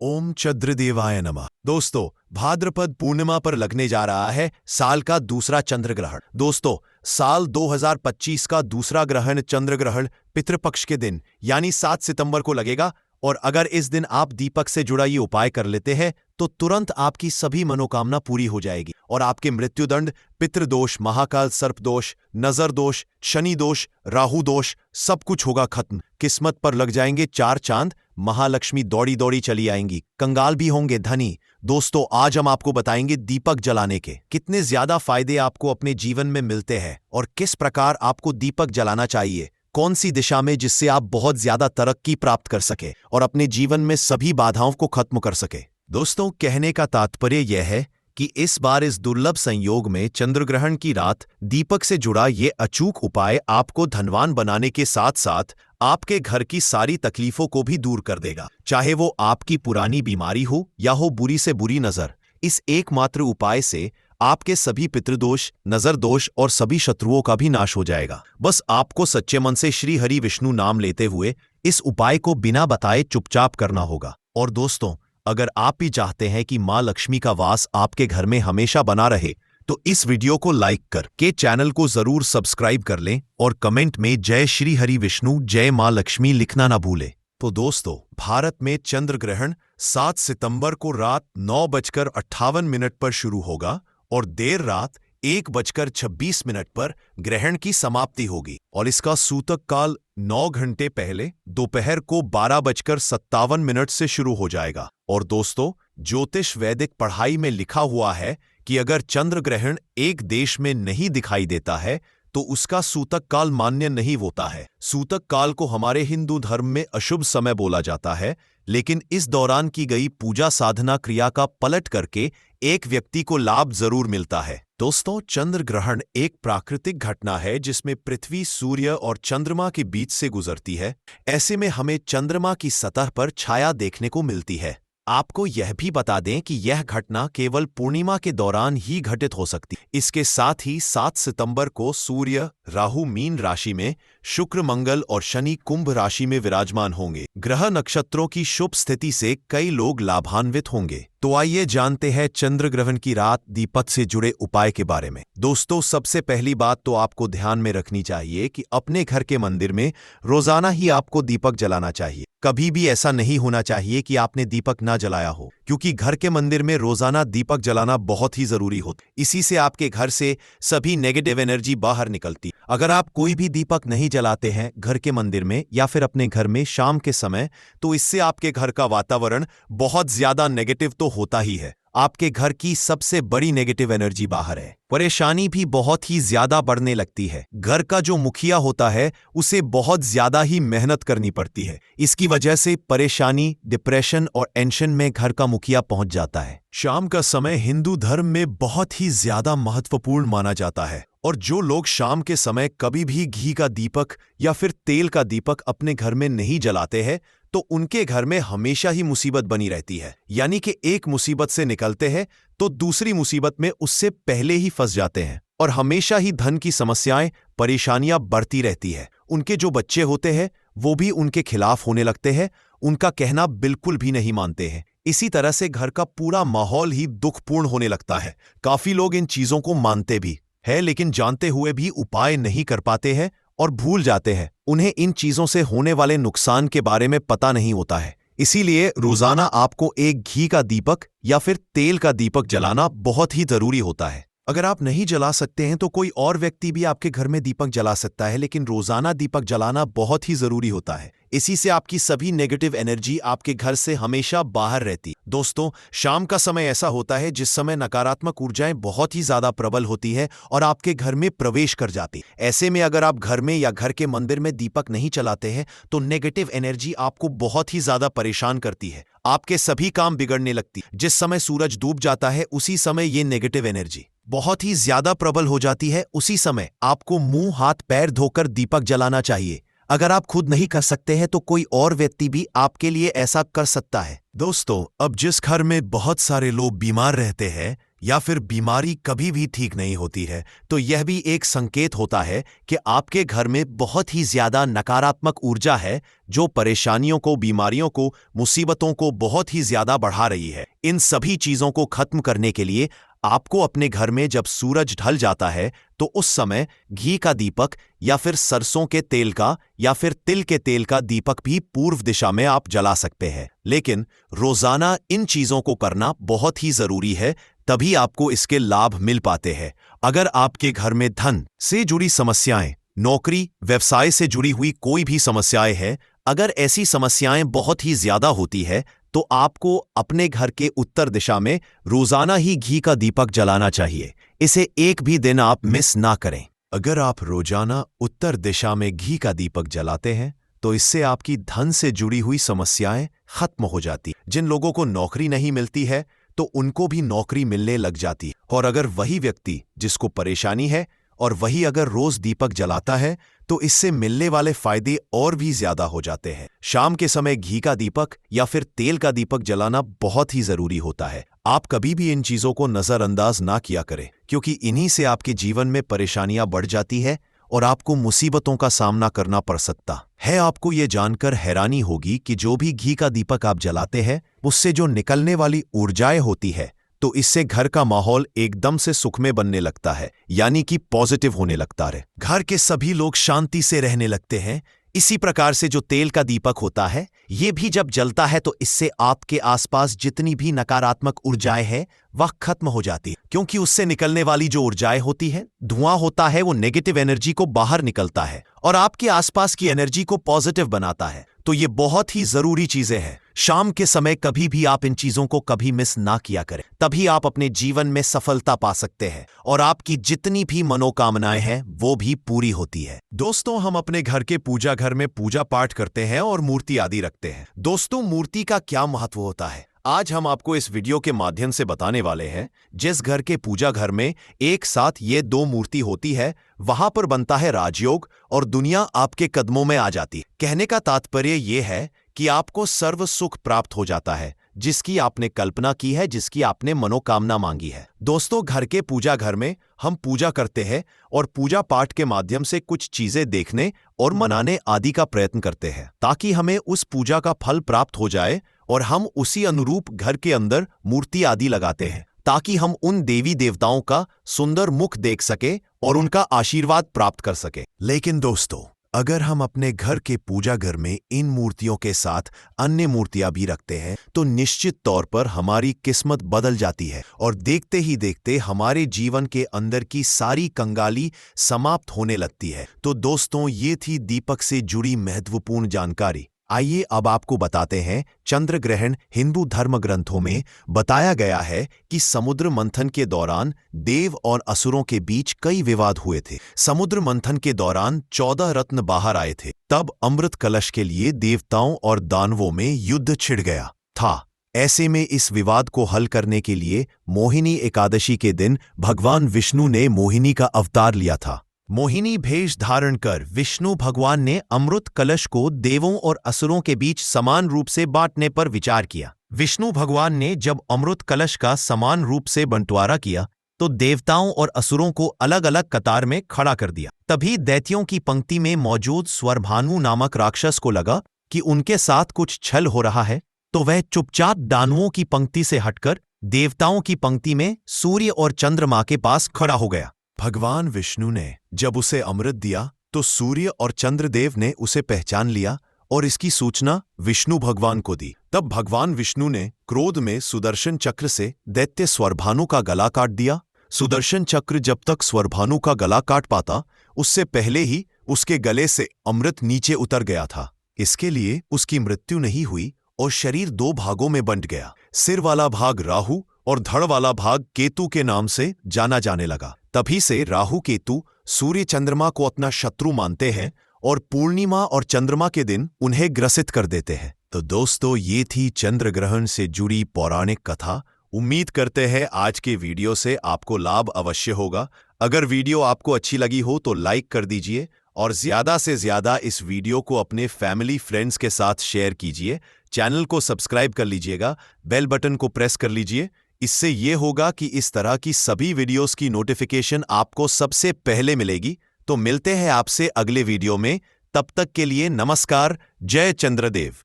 ओम चंद्रदेवाय नमः। दोस्तों, भाद्रपद पूर्णिमा पर लगने जा रहा है साल का दूसरा चंद्र ग्रहण। दोस्तों, साल 2025 का दूसरा ग्रहण चंद्र ग्रहण पितृपक्ष के दिन यानी 7 सितंबर को लगेगा। और अगर इस दिन आप दीपक से जुड़ा ये उपाय कर लेते हैं तो तुरंत आपकी सभी मनोकामना पूरी हो जाएगी और आपके मृत्युदंड, पितृदोष, महाकाल सर्प दोष, नजर दोष, शनि दोष, राहु दोष सब कुछ होगा खत्म। किस्मत पर लग जाएंगे 4 चांद, महालक्ष्मी दौड़ी दौड़ी चली आएंगी, कंगाल भी होंगे धनी। दोस्तों, आज हम आपको बताएंगे दीपक जलाने के कितने ज्यादा फायदे आपको अपने जीवन में मिलते हैं और किस प्रकार आपको दीपक जलाना चाहिए, कौन सी दिशा में, जिससे आप बहुत ज्यादा तरक्की प्राप्त कर सके और अपने जीवन में सभी बाधाओं को खत्म कर सके। दोस्तों, कहने का तात्पर्य यह है कि इस बार इस दुर्लभ संयोग में चंद्रग्रहण की रात दीपक से जुड़ा ये अचूक उपाय आपको धनवान बनाने के साथ साथ आपके घर की सारी तकलीफों को भी दूर कर देगा, चाहे वो आपकी पुरानी बीमारी हो या हो बुरी से बुरी नजर। इस एकमात्र उपाय से आपके सभी पितृदोष, नजर दोष और सभी शत्रुओं का भी नाश हो जाएगा। बस आपको सच्चे मन से श्री हरि विष्णु नाम लेते हुए इस उपाय को बिना बताए चुपचाप करना होगा। और दोस्तों, अगर आप भी चाहते हैं कि मां लक्ष्मी का वास आपके घर में हमेशा बना रहे तो इस वीडियो को लाइक करके चैनल को जरूर सब्सक्राइब कर लें और कमेंट में जय श्री हरि विष्णु, जय मां लक्ष्मी लिखना ना भूलें। तो दोस्तों, भारत में चंद्र ग्रहण 7 सितंबर को रात 9:58 पर शुरू होगा और देर रात 1:26 पर ग्रहण की समाप्ति होगी और इसका सूतक काल 9 घंटे पहले दोपहर को 12:57 से शुरू हो जाएगा। और दोस्तों, ज्योतिष वैदिक पढ़ाई में लिखा हुआ है कि अगर चंद्र ग्रहण एक देश में नहीं दिखाई देता है तो उसका सूतक काल मान्य नहीं होता है। सूतक काल को हमारे हिंदू धर्म में अशुभ समय बोला जाता है, लेकिन इस दौरान की गई पूजा साधना क्रिया का पलट करके एक व्यक्ति को लाभ जरूर मिलता है। दोस्तों, चंद्र ग्रहण एक प्राकृतिक घटना है जिसमें पृथ्वी, सूर्य और चंद्रमा के बीच से गुजरती है। ऐसे में हमें चंद्रमा की सतह पर छाया देखने को मिलती है। आपको यह भी बता दें कि यह घटना केवल पूर्णिमा के दौरान ही घटित हो सकती है। इसके साथ ही 7 सितंबर को सूर्य, राहु मीन राशि में, शुक्र, मंगल और शनि कुंभ राशि में विराजमान होंगे। ग्रह नक्षत्रों की शुभ स्थिति से कई लोग लाभान्वित होंगे। तो आइए जानते हैं चंद्र ग्रहण की रात दीपक से जुड़े उपाय के बारे में। दोस्तों, सबसे पहली बात तो आपको ध्यान में रखनी चाहिए कि अपने घर के मंदिर में रोजाना ही आपको दीपक जलाना चाहिए। कभी भी ऐसा नहीं होना चाहिए कि आपने दीपक ना जलाया हो, क्योंकि घर के मंदिर में रोजाना दीपक जलाना बहुत ही जरूरी होता है। इसी से आपके घर से सभी नेगेटिव एनर्जी बाहर निकलती। अगर आप कोई भी दीपक नहीं जलाते हैं घर के मंदिर में या फिर अपने घर में शाम के समय, तो इससे आपके घर का वातावरण बहुत ज्यादा नेगेटिव तो होता ही है। आपके घर की सबसे बड़ी नेगेटिव एनर्जी बाहर है। परेशानी भी बहुत ही ज्यादा बढ़ने लगती है। घर का जो मुखिया होता है उसे बहुत ज्यादा ही मेहनत करनी पड़ती है। इसकी वजह से परेशानी, डिप्रेशन और टेंशन में घर का मुखिया पहुंच जाता है। शाम का समय हिंदू धर्म में बहुत ही ज्यादा महत्वपूर्ण माना जाता है और जो लोग शाम के समय कभी भी घी का दीपक या फिर तेल का दीपक अपने घर में नहीं जलाते हैं तो उनके घर में हमेशा ही मुसीबत बनी रहती है। यानी कि एक मुसीबत से निकलते हैं तो दूसरी मुसीबत में उससे पहले ही फंस जाते हैं और हमेशा ही धन की समस्याएं, परेशानियां बढ़ती रहती है। उनके जो बच्चे होते हैं वो भी उनके खिलाफ होने लगते हैं, उनका कहना बिल्कुल भी नहीं मानते हैं। इसी तरह से घर का पूरा माहौल ही दुखपूर्ण होने लगता है। काफी लोग इन चीजों को मानते भी है, लेकिन जानते हुए भी उपाय नहीं कर पाते हैं और भूल जाते हैं। उन्हें इन चीजों से होने वाले नुकसान के बारे में पता नहीं होता है। इसीलिए रोजाना आपको एक घी का दीपक या फिर तेल का दीपक जलाना बहुत ही जरूरी होता है। अगर आप नहीं जला सकते हैं तो कोई और व्यक्ति भी आपके घर में दीपक जला सकता है, लेकिन रोजाना दीपक जलाना बहुत ही जरूरी होता है। इसी से आपकी सभी नेगेटिव एनर्जी आपके घर से हमेशा बाहर रहती। दोस्तों, शाम का समय ऐसा होता है जिस समय नकारात्मक ऊर्जाएं बहुत ही ज्यादा प्रबल होती है और आपके घर में प्रवेश कर जाती। ऐसे में अगर आप घर में या घर के मंदिर में दीपक नहीं चलाते हैं तो नेगेटिव एनर्जी आपको बहुत ही ज्यादा परेशान करती है। आपके सभी काम बिगड़ने लगती। जिस समय सूरज डूब जाता है उसी समय ये नेगेटिव एनर्जी बहुत ही ज्यादा प्रबल हो जाती है। उसी समय आपको मुंह, हाथ, पैर धोकर दीपक जलाना चाहिए। अगर आप खुद नहीं कर सकते हैं तो कोई और व्यक्ति भी आपके लिए ऐसा कर सकता है। दोस्तों, अब जिस घर में बहुत सारे लोग बीमार रहते हैं या फिर बीमारी कभी भी ठीक नहीं होती है, तो यह भी एक संकेत होता है कि आपके घर में बहुत ही ज्यादा नकारात्मक ऊर्जा है जो परेशानियों को, बीमारियों को, मुसीबतों को बहुत ही ज्यादा बढ़ा रही है। इन सभी चीजों को खत्म करने के लिए आपको अपने घर में जब सूरज ढल जाता है तो उस समय घी का दीपक या फिर सरसों के तेल का या फिर तिल के तेल का दीपक भी पूर्व दिशा में आप जला सकते हैं। लेकिन रोजाना इन चीजों को करना बहुत ही जरूरी है, तभी आपको इसके लाभ मिल पाते हैं। अगर आपके घर में धन से जुड़ी समस्याएं, नौकरी, व्यवसाय से जुड़ी हुई कोई भी समस्याएं हैं, अगर ऐसी समस्याएं बहुत ही ज्यादा होती है तो आपको अपने घर के उत्तर दिशा में रोजाना ही घी का दीपक जलाना चाहिए। इसे एक भी दिन आप मिस ना करें। अगर आप रोजाना उत्तर दिशा में घी का दीपक जलाते हैं तो इससे आपकी धन से जुड़ी हुई समस्याएं खत्म हो जाती। जिन लोगों को नौकरी नहीं मिलती है तो उनको भी नौकरी मिलने लग जाती है। और अगर वही व्यक्ति जिसको परेशानी है और वही अगर रोज दीपक जलाता है तो इससे मिलने वाले फायदे और भी ज्यादा हो जाते हैं। शाम के समय घी का दीपक या फिर तेल का दीपक जलाना बहुत ही जरूरी होता है। आप कभी भी इन चीजों को नजरअंदाज ना किया करें, क्योंकि इन्हीं से आपके जीवन में परेशानियां बढ़ जाती है और आपको मुसीबतों का सामना करना पड़ सकता है। आपको ये जानकर हैरानी होगी कि जो भी घी का दीपक आप जलाते हैं उससे जो निकलने वाली ऊर्जाएं होती है तो इससे घर का माहौल एकदम से सुखमय बनने लगता है, यानी कि पॉजिटिव होने लगता है। घर के सभी लोग शांति से रहने लगते हैं। इसी प्रकार से जो तेल का दीपक होता है ये भी जब जलता है तो इससे आपके आसपास जितनी भी नकारात्मक ऊर्जाएं हैं वह खत्म हो जाती है, क्योंकि उससे निकलने वाली जो ऊर्जाएं होती है, धुआं होता है, वो नेगेटिव एनर्जी को बाहर निकलता है और आपके आसपास की एनर्जी को पॉजिटिव बनाता है। तो ये बहुत ही जरूरी चीजें हैं। शाम के समय कभी भी आप इन चीजों को कभी मिस ना किया करें, तभी आप अपने जीवन में सफलता पा सकते हैं और आपकी जितनी भी मनोकामनाएं हैं वो भी पूरी होती है। दोस्तों, हम अपने घर के पूजा घर में पूजा पाठ करते हैं और मूर्ति आदि रखते हैं। दोस्तों, मूर्ति का क्या महत्व होता है आज हम आपको इस वीडियो के माध्यम से बताने वाले हैं। जिस घर के पूजा घर में एक साथ ये दो मूर्ति होती है वहां पर बनता है राजयोग और दुनिया आपके कदमों में आ जाती है। कहने का तात्पर्य ये है कि आपको सर्व सुख प्राप्त हो जाता है जिसकी आपने कल्पना की है, जिसकी आपने मनोकामना मांगी है। दोस्तों, घर के पूजा घर में हम पूजा करते हैं और पूजा पाठ के माध्यम से कुछ चीजें देखने और मनाने आदि का प्रयत्न करते हैं ताकि हमें उस पूजा का फल प्राप्त हो जाए और हम उसी अनुरूप घर के अंदर मूर्ति आदि लगाते हैं ताकि हम उन देवी देवताओं का सुंदर मुख देख सके और उनका आशीर्वाद प्राप्त कर सके। लेकिन दोस्तों, अगर हम अपने घर के पूजा घर में इन मूर्तियों के साथ अन्य मूर्तियां भी रखते हैं तो निश्चित तौर पर हमारी किस्मत बदल जाती है और देखते ही देखते हमारे जीवन के अंदर की सारी कंगाली समाप्त होने लगती है। तो दोस्तों, ये थी दीपक से जुड़ी महत्वपूर्ण जानकारी। आइए अब आपको बताते हैं। चंद्र ग्रहण हिंदू धर्म ग्रंथों में बताया गया है कि समुद्र मंथन के दौरान देव और असुरों के बीच कई विवाद हुए थे। समुद्र मंथन के दौरान 14 रत्न बाहर आए थे। तब अमृत कलश के लिए देवताओं और दानवों में युद्ध छिड़ गया था। ऐसे में इस विवाद को हल करने के लिए मोहिनी एकादशी के दिन भगवान विष्णु ने मोहिनी का अवतार लिया था। मोहिनी भेष धारण कर विष्णु भगवान ने अमृत कलश को देवों और असुरों के बीच समान रूप से बांटने पर विचार किया। विष्णु भगवान ने जब अमृत कलश का समान रूप से बंटवारा किया तो देवताओं और असुरों को अलग अलग कतार में खड़ा कर दिया। तभी दैत्यों की पंक्ति में मौजूद स्वरभानु नामक राक्षस को लगा कि उनके साथ कुछ छल हो रहा है, तो वह चुपचाप दानवों की पंक्ति से हटकर देवताओं की पंक्ति में सूर्य और चंद्रमा के पास खड़ा हो गया। भगवान विष्णु ने जब उसे अमृत दिया तो सूर्य और चंद्रदेव ने उसे पहचान लिया और इसकी सूचना विष्णु भगवान को दी। तब भगवान विष्णु ने क्रोध में सुदर्शन चक्र से दैत्य स्वरभानु का गला काट दिया। सुदर्शन चक्र जब तक स्वरभानु का गला काट पाता उससे पहले ही उसके गले से अमृत नीचे उतर गया था। इसके लिए उसकी मृत्यु नहीं हुई और शरीर दो भागों में बंट गया। सिर वाला भाग राहु और धड़ वाला भाग केतु के नाम से जाना जाने लगा। तभी से राहु केतु सूर्य चंद्रमा को अपना शत्रु मानते हैं और पूर्णिमा और चंद्रमा के दिन उन्हें ग्रसित कर देते हैं। तो दोस्तों, ये थी चंद्र ग्रहण से जुड़ी पौराणिक कथा। उम्मीद करते हैं आज के वीडियो से आपको लाभ अवश्य होगा। अगर वीडियो आपको अच्छी लगी हो तो लाइक कर दीजिए और ज्यादा से ज्यादा इस वीडियो को अपने फैमिली फ्रेंड्स के साथ शेयर कीजिए। चैनल को सब्सक्राइब कर लीजिएगा, बेल बटन को प्रेस कर लीजिए। इससे ये होगा कि इस तरह की सभी वीडियोस की नोटिफिकेशन आपको सबसे पहले मिलेगी। तो मिलते हैं आपसे अगले वीडियो में। तब तक के लिए नमस्कार। जय चंद्रदेव।